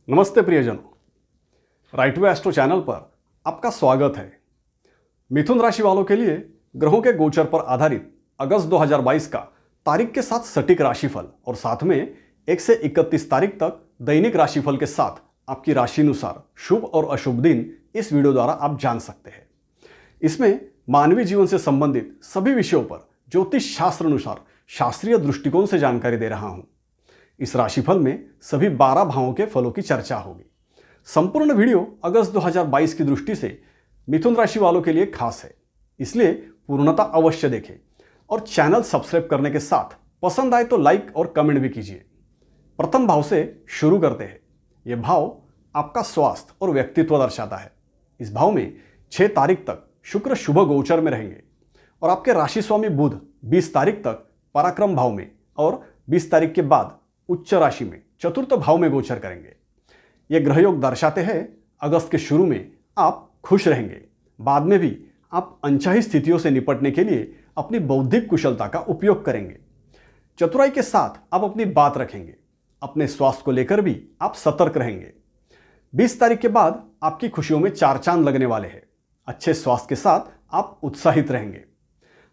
नमस्ते प्रियजनों, right way astro channel पर आपका स्वागत है। मिथुन राशि वालों के लिए ग्रहों के गोचर पर आधारित अगस्त 2022 का तारीख के साथ सटीक राशिफल और साथ में 1 से 31 तारीख तक दैनिक राशिफल के साथ आपकी राशि अनुसार शुभ और अशुभ दिन इस वीडियो द्वारा आप जान सकते हैं। इसमें मानवीय जीवन से संबंधित सभी विषयों पर ज्योतिष शास्त्र अनुसार शास्त्रीय दृष्टिकोण से जानकारी दे रहा हूं। इस राशिफल में सभी 12 भावों के फलों की चर्चा होगी। संपूर्ण वीडियो अगस्त 2022 की दृष्टि से मिथुन राशि वालों के लिए खास है, इसलिए पूर्णता अवश्य देखें और चैनल सब्सक्राइब करने के साथ पसंद आए तो लाइक और कमेंट भी कीजिए। प्रथम भाव से शुरू करते हैं। यह भाव आपका स्वास्थ्य और व्यक्तित्व दर्शाता है। इस भाव में 6 तारीख तक शुक्र शुभ गोचर में रहेंगे और आपके राशि स्वामी बुध 20 तारीख तक पराक्रम भाव में और 20 तारीख के बाद उच्च राशि में चतुर्थ भाव में गोचर करेंगे। ये ग्रह योग दर्शाते हैं अगस्त के शुरू में आप खुश रहेंगे, बाद में भी आप अनचाही स्थितियों से निपटने के लिए अपनी बौद्धिक कुशलता का उपयोग करेंगे। चतुराई के साथ आप अपनी बात रखेंगे। अपने स्वास्थ्य को लेकर भी आप सतर्क रहेंगे। 20 तारीख के बाद आपकी खुशियों में 4 चांद लगने वाले हैं। अच्छे स्वास्थ्य के साथ आप उत्साहित रहेंगे।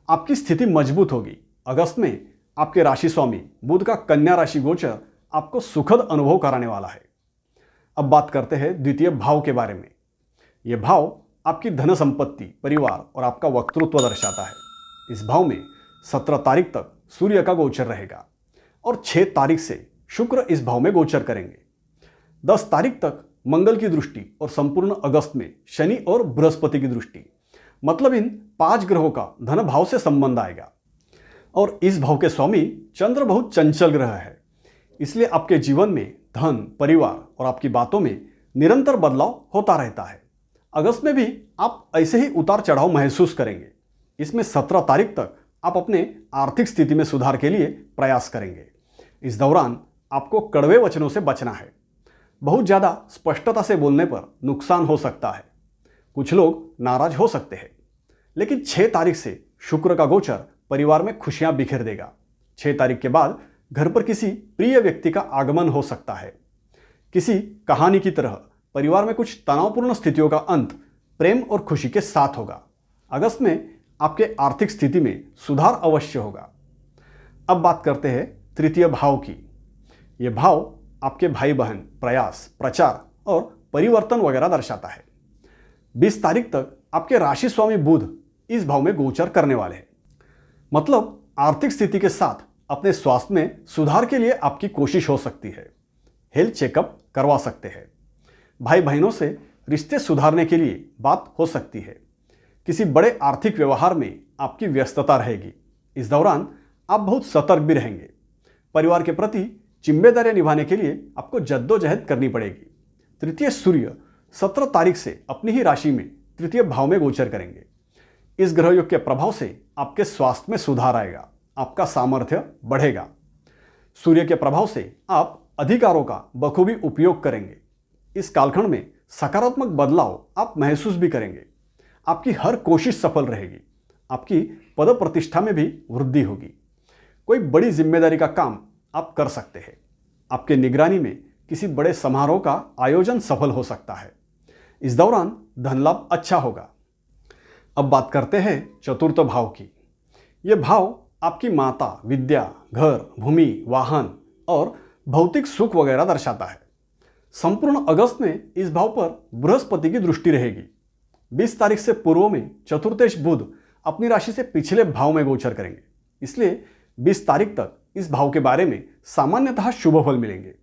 आपकी स्थिति मजबूत होगी। अगस्त में आपके राशि स्वामी बुध का कन्या राशि गोचर आपको सुखद अनुभव कराने वाला है। अब बात करते हैं द्वितीय भाव के बारे में। यह भाव आपकी धन संपत्ति, परिवार और आपका वक्तृत्व दर्शाता है। इस भाव में 17 तारीख तक सूर्य का गोचर रहेगा और 6 तारीख से शुक्र इस भाव में गोचर करेंगे। 10 तारीख तक मंगल की दृष्टि और संपूर्ण अगस्त में शनि और बृहस्पति की दृष्टि, मतलब इन 5 ग्रहों का धन भाव से संबंध आएगा। और इस भाव के स्वामी चंद्र बहुत चंचल ग्रह है, इसलिए आपके जीवन में धन, परिवार और आपकी बातों में निरंतर बदलाव होता रहता है। अगस्त में भी आप ऐसे ही उतार चढ़ाव महसूस करेंगे। इसमें 17 तारीख तक आप अपने आर्थिक स्थिति में सुधार के लिए प्रयास करेंगे। इस दौरान आपको कड़वे वचनों से बचना है। बहुत ज़्यादा स्पष्टता से बोलने पर नुकसान हो सकता है। कुछ लोग नाराज हो सकते हैं, लेकिन 6 तारीख से शुक्र का गोचर परिवार में खुशियां बिखेर देगा। 6 तारीख के बाद घर पर किसी प्रिय व्यक्ति का आगमन हो सकता है। किसी कहानी की तरह परिवार में कुछ तनावपूर्ण स्थितियों का अंत प्रेम और खुशी के साथ होगा। अगस्त में आपके आर्थिक स्थिति में सुधार अवश्य होगा। अब बात करते हैं तृतीय भाव की। यह भाव आपके भाई बहन, प्रयास, प्रचार और परिवर्तन वगैरह दर्शाता है। 20 तारीख तक आपके राशि स्वामी बुध इस भाव में गोचर करने वाले हैं, मतलब आर्थिक स्थिति के साथ अपने स्वास्थ्य में सुधार के लिए आपकी कोशिश हो सकती है। हेल्थ चेकअप करवा सकते हैं। भाई बहनों से रिश्ते सुधारने के लिए बात हो सकती है। किसी बड़े आर्थिक व्यवहार में आपकी व्यस्तता रहेगी। इस दौरान आप बहुत सतर्क भी रहेंगे। परिवार के प्रति जिम्मेदारियां निभाने के लिए आपको जद्दोजहद करनी पड़ेगी। तृतीय सूर्य 17 तारीख से अपनी ही राशि में तृतीय भाव में गोचर करेंगे। इस ग्रह योग के प्रभाव से आपके स्वास्थ्य में सुधार आएगा, आपका सामर्थ्य बढ़ेगा। सूर्य के प्रभाव से आप अधिकारों का बखूबी उपयोग करेंगे। इस कालखंड में सकारात्मक बदलाव आप महसूस भी करेंगे। आपकी हर कोशिश सफल रहेगी। आपकी पद प्रतिष्ठा में भी वृद्धि होगी। कोई बड़ी जिम्मेदारी का काम आप कर सकते हैं। आपके निगरानी में किसी बड़े समारोह का आयोजन सफल हो सकता है। इस दौरान धन लाभ अच्छा होगा। अब बात करते हैं चतुर्थ भाव की। यह भाव आपकी माता, विद्या, घर, भूमि, वाहन और भौतिक सुख वगैरह दर्शाता है। संपूर्ण अगस्त में इस भाव पर बृहस्पति की दृष्टि रहेगी। 20 तारीख से पूर्व में चतुर्थेश बुध अपनी राशि से पिछले भाव में गोचर करेंगे, इसलिए 20 तारीख तक इस भाव के बारे में सामान्यतः शुभ फल मिलेंगे।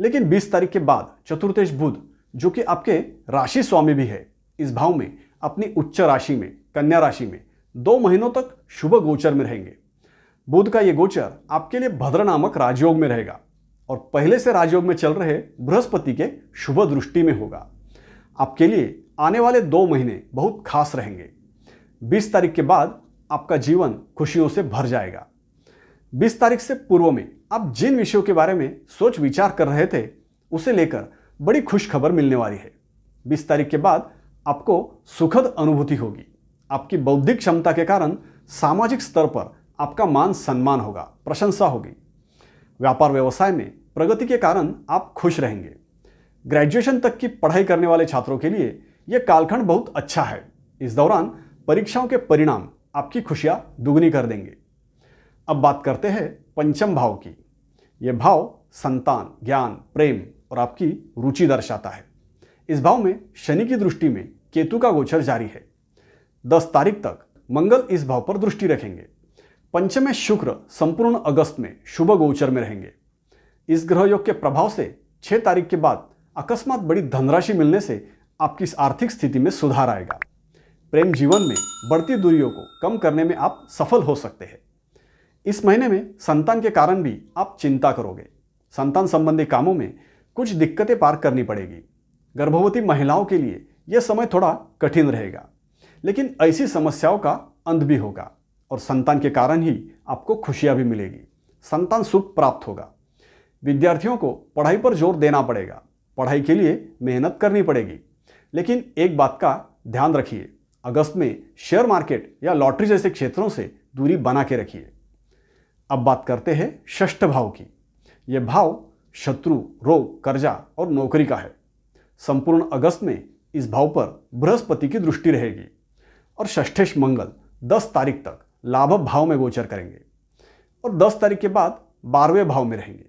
लेकिन 20 तारीख के बाद चतुर्थेश बुध, जो कि आपके राशि स्वामी भी है, इस भाव में अपनी उच्च राशि में, कन्या राशि में 2 महीनों तक शुभ गोचर में रहेंगे। बुध का यह गोचर आपके लिए भद्र नामक राजयोग में रहेगा और पहले से राजयोग में चल रहे बृहस्पति के शुभ दृष्टि में होगा। आपके लिए आने वाले 2 महीने बहुत खास रहेंगे। 20 तारीख के बाद आपका जीवन खुशियों से भर जाएगा। 20 तारीख से पूर्व में आप जिन विषयों के बारे में सोच विचार कर रहे थे, उसे लेकर बड़ी खुश खबर मिलने वाली है। 20 तारीख के बाद आपको सुखद अनुभूति होगी। आपकी बौद्धिक क्षमता के कारण सामाजिक स्तर पर आपका मान सम्मान होगा, प्रशंसा होगी। व्यापार व्यवसाय में प्रगति के कारण आप खुश रहेंगे। ग्रेजुएशन तक की पढ़ाई करने वाले छात्रों के लिए यह कालखंड बहुत अच्छा है। इस दौरान परीक्षाओं के परिणाम आपकी खुशियां दुगनी कर देंगे। अब बात करते हैं पंचम भाव की। यह भाव संतान, ज्ञान, प्रेम और आपकी रुचि दर्शाता है। इस भाव में शनि की दृष्टि में केतु का गोचर जारी है। 10 तारीख तक मंगल इस भाव पर दृष्टि रखेंगे। पंचम में शुक्र संपूर्ण अगस्त में शुभ गोचर में रहेंगे। इस ग्रह योग के प्रभाव से 6 तारीख के बाद अकस्मात बड़ी धनराशि मिलने से आपकी इस आर्थिक स्थिति में सुधार आएगा। प्रेम जीवन में बढ़ती दूरियों को कम करने में आप सफल हो सकते हैं। इस महीने में संतान के कारण भी आप चिंता करोगे। संतान संबंधी कामों में कुछ दिक्कतें पार करनी पड़ेगी। गर्भवती महिलाओं के लिए यह समय थोड़ा कठिन रहेगा, लेकिन ऐसी समस्याओं का अंत भी होगा और संतान के कारण ही आपको खुशियां भी मिलेगी। संतान सुख प्राप्त होगा। विद्यार्थियों को पढ़ाई पर जोर देना पड़ेगा। पढ़ाई के लिए मेहनत करनी पड़ेगी, लेकिन एक बात का ध्यान रखिए, अगस्त में शेयर मार्केट या लॉटरी जैसे क्षेत्रों से दूरी बना के रखिए। अब बात करते हैं षष्ठ भाव की। यह भाव शत्रु, रोग, कर्जा और नौकरी का है। संपूर्ण अगस्त में इस भाव पर बृहस्पति की दृष्टि रहेगी और षष्ठेश मंगल 10 तारीख तक लाभ भाव में गोचर करेंगे और 10 तारीख के बाद 12वें भाव में रहेंगे।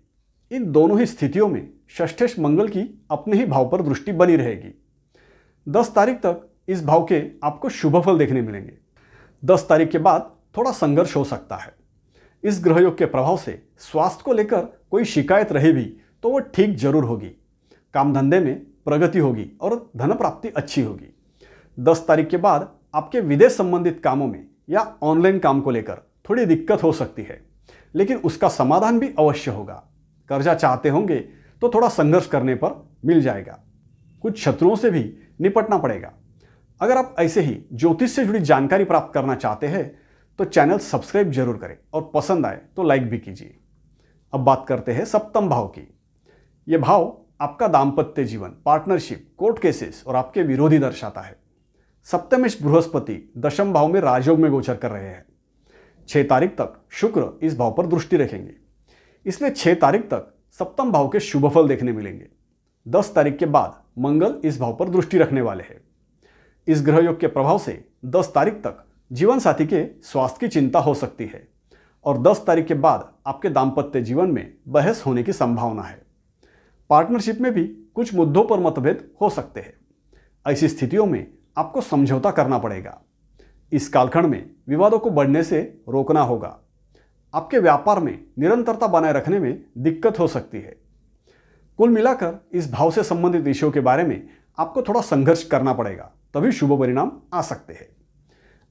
इन दोनों ही स्थितियों में षष्ठेश मंगल की अपने ही भाव पर दृष्टि बनी रहेगी। 10 तारीख तक इस भाव के आपको शुभ फल देखने मिलेंगे। 10 तारीख के बाद थोड़ा संघर्ष हो सकता है। इस ग्रह योग के प्रभाव से स्वास्थ्य को लेकर कोई शिकायत रही भी तो वो ठीक जरूर होगी। काम धंधे में प्रगति होगी और धन प्राप्ति अच्छी होगी। 10 तारीख के बाद आपके विदेश संबंधित कामों में या ऑनलाइन काम को लेकर थोड़ी दिक्कत हो सकती है, लेकिन उसका समाधान भी अवश्य होगा। कर्जा चाहते होंगे तो थोड़ा संघर्ष करने पर मिल जाएगा। कुछ शत्रुओं से भी निपटना पड़ेगा। अगर आप ऐसे ही ज्योतिष से जुड़ी जानकारी प्राप्त करना चाहते हैं तो चैनल सब्सक्राइब जरूर करें और पसंद आए तो लाइक भी कीजिए। अब बात करते हैं सप्तम भाव की। यह भाव आपका दाम्पत्य जीवन, पार्टनरशिप, कोर्ट केसेस और आपके विरोधी दर्शाता है। सप्तमेश बृहस्पति दशम भाव में राजयोग में गोचर कर रहे हैं। 6 तारीख तक शुक्र इस भाव पर दृष्टि रखेंगे। इसलिए 6 तारीख तक सप्तम भाव के शुभ फल देखने मिलेंगे। 10 तारीख के बाद मंगल इस भाव पर दृष्टि रखने वाले हैं। इस ग्रह योग के प्रभाव से 10 तारीख तक जीवन साथी के स्वास्थ्य की चिंता हो सकती है और 10 तारीख के बाद आपके दाम्पत्य जीवन में बहस होने की संभावना है। पार्टनरशिप में भी कुछ मुद्दों पर मतभेद हो सकते हैं। ऐसी स्थितियों में आपको समझौता करना पड़ेगा। इस कालखंड में विवादों को बढ़ने से रोकना होगा। आपके व्यापार में निरंतरता बनाए रखने में दिक्कत हो सकती है। कुल मिलाकर इस भाव से संबंधित विषयों के बारे में आपको थोड़ा संघर्ष करना पड़ेगा, तभी शुभ परिणाम आ सकते हैं।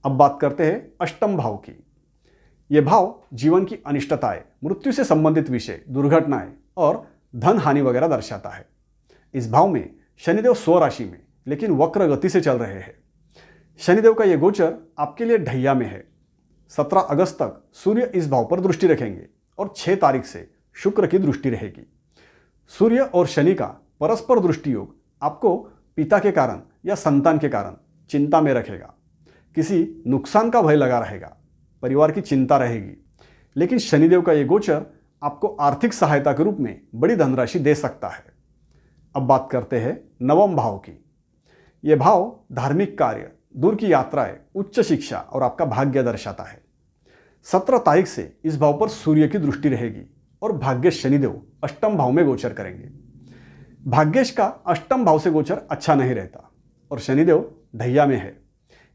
अब बात करते हैं अष्टम भाव की। यह भाव जीवन की अनिष्टताएं, मृत्यु से संबंधित विषय, दुर्घटनाएं और धन हानि वगैरह दर्शाता है। इस भाव में शनिदेव स्वराशि में लेकिन वक्र गति से चल रहे हैं। शनिदेव का यह गोचर आपके लिए ढैया में है। 17 अगस्त तक सूर्य इस भाव पर दृष्टि रखेंगे और 6 तारीख से शुक्र की दृष्टि रहेगी। सूर्य और शनि का परस्पर दृष्टि योग आपको पिता के कारण या संतान के कारण चिंता में रखेगा। किसी नुकसान का भय लगा रहेगा, परिवार की चिंता रहेगी, लेकिन शनिदेव का यह गोचर आपको आर्थिक सहायता के रूप में बड़ी धनराशि दे सकता है। अब बात करते हैं नवम भाव की। यह भाव धार्मिक कार्य, दूर की यात्राएं, उच्च शिक्षा और आपका भाग्य दर्शाता है। 17 तारीख से इस भाव पर सूर्य की दृष्टि रहेगी और भाग्येश शनिदेव अष्टम भाव में गोचर करेंगे। भाग्येश का अष्टम भाव से गोचर अच्छा नहीं रहता और शनिदेव ढैया में है,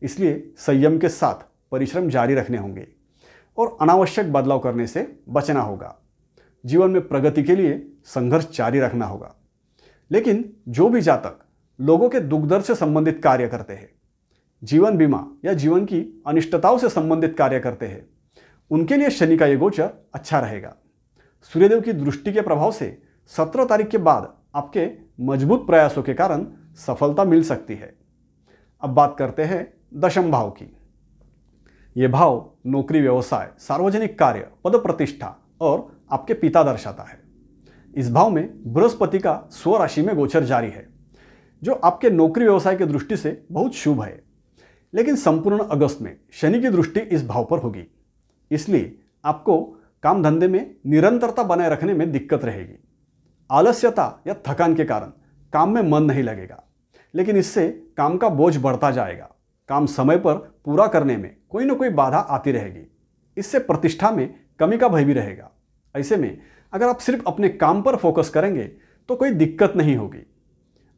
इसलिए संयम के साथ परिश्रम जारी रखने होंगे और अनावश्यक बदलाव करने से बचना होगा। जीवन में प्रगति के लिए संघर्ष जारी रखना होगा। लेकिन जो भी जातक लोगों के दुख दर्द से संबंधित कार्य करते हैं, जीवन बीमा या जीवन की अनिष्टताओं से संबंधित कार्य करते हैं, उनके लिए शनि का यह गोचर अच्छा रहेगा। सूर्यदेव की दृष्टि के प्रभाव से 17 तारीख के बाद आपके मजबूत प्रयासों के कारण सफलता मिल सकती है। अब बात करते हैं दशम भाव की। यह भाव नौकरी, व्यवसाय, सार्वजनिक कार्य, पद प्रतिष्ठा और आपके पिता दर्शाता है। इस भाव में बृहस्पति का स्वराशि में गोचर जारी है, जो आपके नौकरी व्यवसाय की दृष्टि से बहुत शुभ है। लेकिन संपूर्ण अगस्त में शनि की दृष्टि इस भाव पर होगी, इसलिए आपको काम धंधे में निरंतरता बनाए रखने में दिक्कत रहेगी। आलस्यता या थकान के कारण काम में मन नहीं लगेगा, लेकिन इससे काम का बोझ बढ़ता जाएगा। काम समय पर पूरा करने में कोई ना कोई बाधा आती रहेगी। इससे प्रतिष्ठा में कमी का भय भी रहेगा। ऐसे में अगर आप सिर्फ अपने काम पर फोकस करेंगे तो कोई दिक्कत नहीं होगी।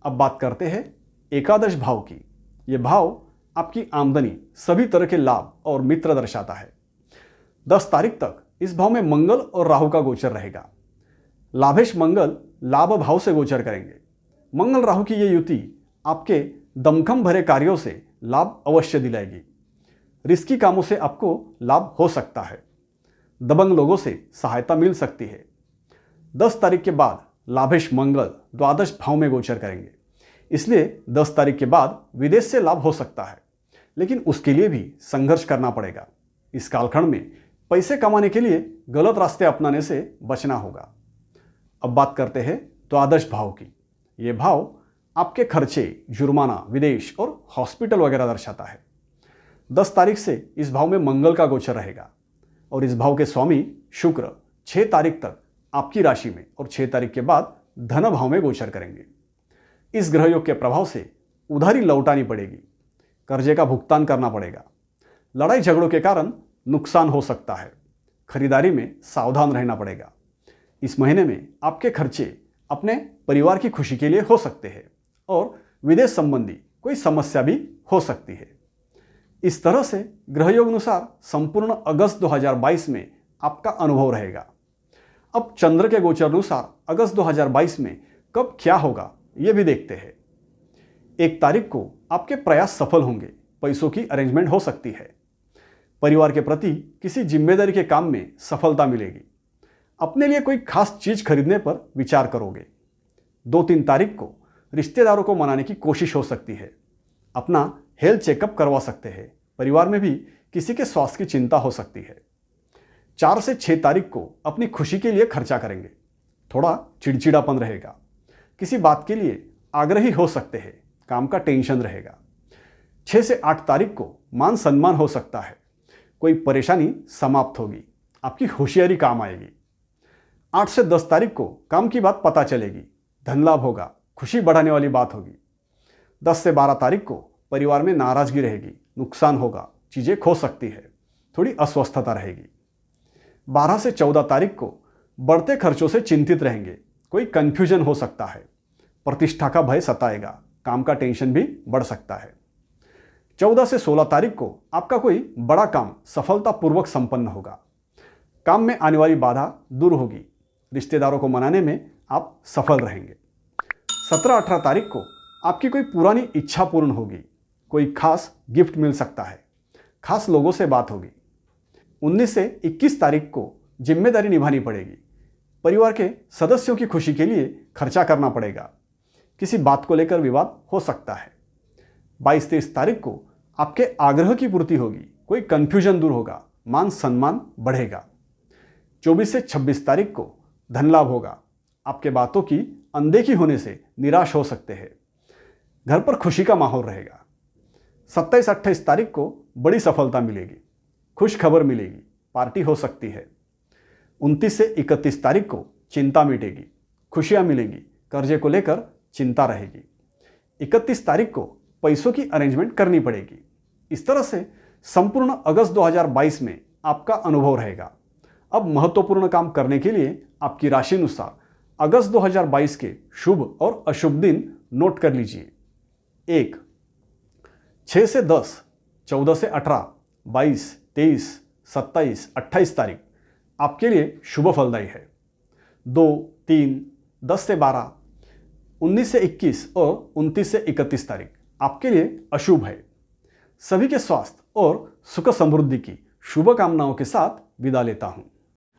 अब बात करते हैं एकादश भाव की। यह भाव आपकी आमदनी, सभी तरह के लाभ और मित्र दर्शाता है। 10 तारीख तक इस भाव में मंगल और राहु का गोचर रहेगा। लाभेश मंगल लाभ भाव से गोचर करेंगे। मंगल राहु की यह युति आपके दमखम भरे कार्यों से लाभ अवश्य दिलाएगी। रिस्की कामों से आपको लाभ हो सकता है। दबंग लोगों से सहायता मिल सकती है। 10 तारीख के बाद लाभेश मंगल द्वादश भाव में गोचर करेंगे, इसलिए 10 तारीख के बाद विदेश से लाभ हो सकता है, लेकिन उसके लिए भी संघर्ष करना पड़ेगा। इस कालखंड में पैसे कमाने के लिए गलत रास्ते अपनाने से बचना होगा। अब बात करते हैं द्वादश भाव की। यह भाव आपके खर्चे, जुर्माना, विदेश और हॉस्पिटल वगैरह दर्शाता है। 10 तारीख से इस भाव में मंगल का गोचर रहेगा और इस भाव के स्वामी शुक्र 6 तारीख तक आपकी राशि में और 6 तारीख के बाद धन भाव में गोचर करेंगे। इस ग्रह योग के प्रभाव से उधारी लौटानी पड़ेगी, कर्जे का भुगतान करना पड़ेगा। लड़ाई झगड़ों के कारण नुकसान हो सकता है। खरीदारी में सावधान रहना पड़ेगा। इस महीने में आपके खर्चे अपने परिवार की खुशी के लिए हो सकते हैं और विदेश संबंधी कोई समस्या भी हो सकती है। इस तरह से ग्रह योग अनुसार संपूर्ण अगस्त 2022 में आपका अनुभव रहेगा। अब चंद्र के गोचर अनुसार अगस्त 2022 में कब क्या होगा यह भी देखते हैं। 1 तारीख को आपके प्रयास सफल होंगे। पैसों की अरेंजमेंट हो सकती है। परिवार के प्रति किसी जिम्मेदारी के काम में सफलता मिलेगी। अपने लिए कोई खास चीज खरीदने पर विचार करोगे। 2-3 तारीख को रिश्तेदारों को मनाने की कोशिश हो सकती है। अपना हेल्थ चेकअप करवा सकते हैं। परिवार में भी किसी के स्वास्थ्य की चिंता हो सकती है। 4 से 6 तारीख को अपनी खुशी के लिए खर्चा करेंगे। थोड़ा चिड़चिड़ापन रहेगा। किसी बात के लिए आग्रही हो सकते हैं। काम का टेंशन रहेगा। 6 से 8 तारीख को मान सम्मान हो सकता है। कोई परेशानी समाप्त होगी। आपकी होशियारी काम आएगी। 8 से 10 तारीख को काम की बात पता चलेगी। धन लाभ होगा। खुशी बढ़ाने वाली बात होगी। 10 से 12 तारीख को परिवार में नाराजगी रहेगी। नुकसान होगा। चीजें खो सकती है। थोड़ी अस्वस्थता रहेगी। 12 से 14 तारीख को बढ़ते खर्चों से चिंतित रहेंगे। कोई कंफ्यूजन हो सकता है। प्रतिष्ठा का भय सताएगा। काम का टेंशन भी बढ़ सकता है। 14 से 16 तारीख को आपका कोई बड़ा काम सफलतापूर्वक संपन्न होगा। काम में आने वाली बाधा दूर होगी। रिश्तेदारों को मनाने में आप सफल रहेंगे। 17-18 तारीख को आपकी कोई पुरानी इच्छा पूर्ण होगी। कोई खास गिफ्ट मिल सकता है। खास लोगों से बात होगी। 19 से 21 तारीख को जिम्मेदारी निभानी पड़ेगी। परिवार के सदस्यों की खुशी के लिए खर्चा करना पड़ेगा। किसी बात को लेकर विवाद हो सकता है। 22-23 तारीख को आपके आग्रह की पूर्ति होगी। कोई कंफ्यूजन दूर होगा। मान सम्मान बढ़ेगा। 24 से 26 तारीख को धन लाभ होगा। आपके बातों की अनदेखी होने से निराश हो सकते हैं। घर पर खुशी का माहौल रहेगा। 27-28 तारीख को बड़ी सफलता मिलेगी। खुश खबर मिलेगी। पार्टी हो सकती है। 29 से 31 तारीख को चिंता मिटेगी। खुशियां मिलेंगी। कर्जे को लेकर चिंता रहेगी। 31 तारीख को पैसों की अरेंजमेंट करनी पड़ेगी। इस तरह से संपूर्ण अगस्त 2022 में आपका अनुभव रहेगा। अब महत्वपूर्ण काम करने के लिए आपकी राशि अनुसार अगस्त 2022 के शुभ और अशुभ दिन नोट कर लीजिए। 1, 6 से 10, 14 से 18, 22, 23, 27, 28 तारीख आपके लिए शुभ फलदायी है। 2, 3, 10 से 12, 19 से 21 और 29 से 31 तारीख आपके लिए अशुभ है। सभी के स्वास्थ्य और सुख समृद्धि की शुभकामनाओं के साथ विदा लेता हूं।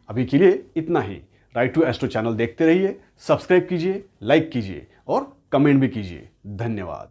अभी के लिए इतना ही। राइट टू एस्ट्रो चैनल देखते रहिए, सब्सक्राइब कीजिए, लाइक कीजिए और कमेंट भी कीजिए। धन्यवाद।